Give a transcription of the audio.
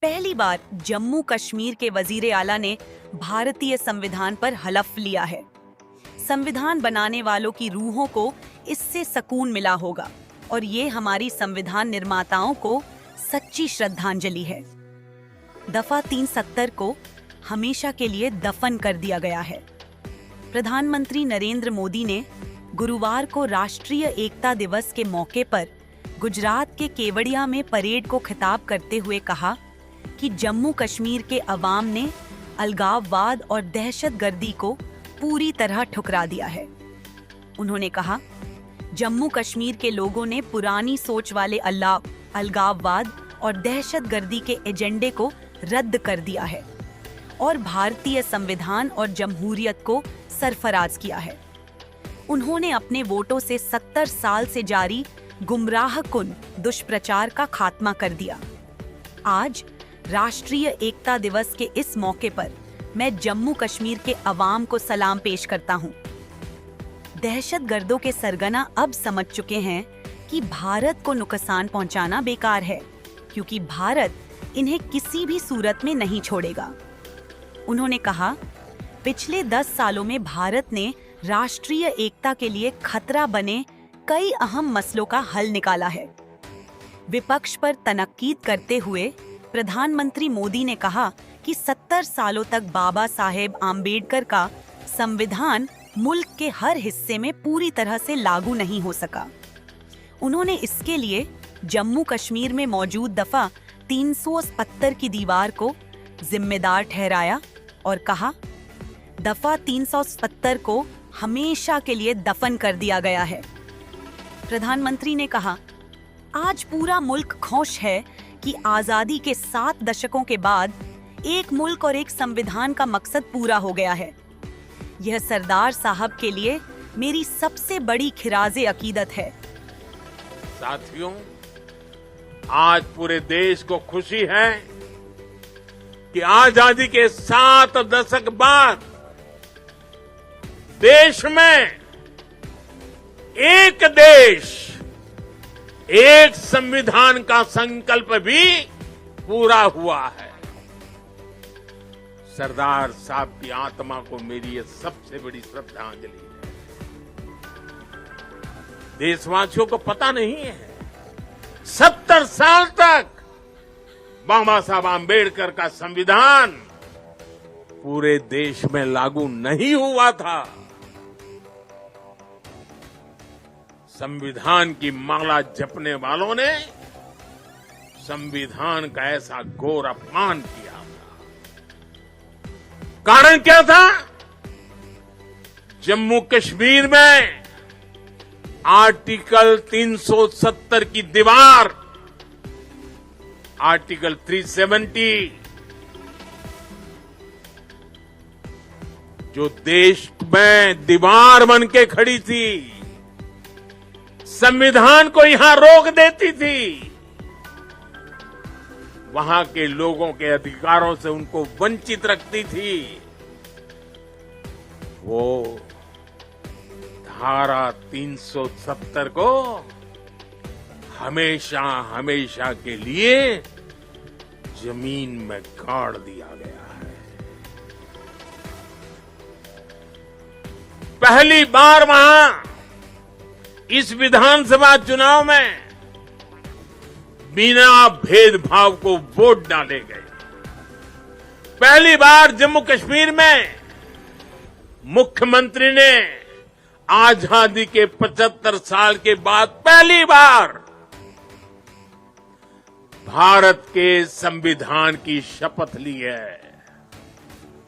पहली बार जम्मू कश्मीर के वजीर आला ने भारतीय संविधान पर हलफ लिया है। संविधान बनाने वालों की रूहों को इससे सुकून मिला होगा और ये हमारी संविधान निर्माताओं को सच्ची श्रद्धांजलि है। दफा 370 को हमेशा के लिए दफन कर दिया गया है। प्रधानमंत्री नरेंद्र मोदी ने गुरुवार को राष्ट्रीय एकता दिवस के मौके पर गुजरात के केवड़िया में परेड को खिताब करते हुए कहा कि जम्मू कश्मीर के अवाम ने अलगाववाद और दहशतगर्दी को पूरी तरह ठुकरा दिया है। उन्होंने कहा, जम्मू कश्मीर के लोगों ने पुरानी सोच वाले अलगाववाद और दहशतगर्दी के एजेंडे को रद्द कर दिया है और भारतीय संविधान और जमहूरियत को सरफराज किया है। उन्होंने अपने वोटों से 70 साल से जारी गुमराहकुन दुष्प्रचार का खात्मा कर दिया। आज राष्ट्रीय एकता दिवस के इस मौके पर मैं जम्मू कश्मीर के अवाम को सलाम पेश करता हूं। दहशतगर्दों के सरगना अब समझ चुके हैं कि भारत को नुकसान पहुंचाना बेकार है, क्योंकि भारत इन्हें किसी भी सूरत में नहीं छोड़ेगा। उन्होंने कहा, पिछले 10 सालों में भारत ने राष्ट्रीय एकता के लिए खतरा बने कई अहम मसलों का हल निकाला है। विपक्ष पर तनकीद करते हुए प्रधानमंत्री मोदी ने कहा कि 70 सालों तक बाबा साहेब आम्बेडकर का संविधान मुल्क के हर हिस्से में पूरी तरह से लागू नहीं हो सका। उन्होंने इसके लिए जम्मू कश्मीर में मौजूद दफा 370 की दीवार को जिम्मेदार ठहराया और कहा, दफा 370 को हमेशा के लिए दफन कर दिया गया है। प्रधानमंत्री ने कहा, आज पूरा मुल्क खुश है कि आजादी के 7 दशकों के बाद एक मुल्क और एक संविधान का मकसद पूरा हो गया है। यह सरदार साहब के लिए मेरी सबसे बड़ी खिराजे अकीदत है। साथियों, आज पूरे देश को खुशी है कि आजादी के 7 दशक बाद देश में एक देश एक संविधान का संकल्प भी पूरा हुआ है। सरदार साहब की आत्मा को मेरी ये सबसे बड़ी श्रद्धांजलि है। देशवासियों को पता नहीं है, 70 साल तक बाबा साहब आम्बेडकर का संविधान पूरे देश में लागू नहीं हुआ था। संविधान की माला जपने वालों ने संविधान का ऐसा घोर अपमान किया था। कारण क्या था? जम्मू कश्मीर में आर्टिकल 370 की दीवार, आर्टिकल 370 जो देश में दीवार बन के खड़ी थी, संविधान को यहां रोक देती थी, वहां के लोगों के अधिकारों से उनको वंचित रखती थी। वो धारा 370 को हमेशा हमेशा के लिए जमीन में गाड़ दिया गया है। पहली बार वहां इस विधानसभा चुनाव में बिना भेदभाव को वोट डाले गए। पहली बार जम्मू कश्मीर में मुख्यमंत्री ने आजादी के 75 साल के बाद पहली बार भारत के संविधान की शपथ ली है।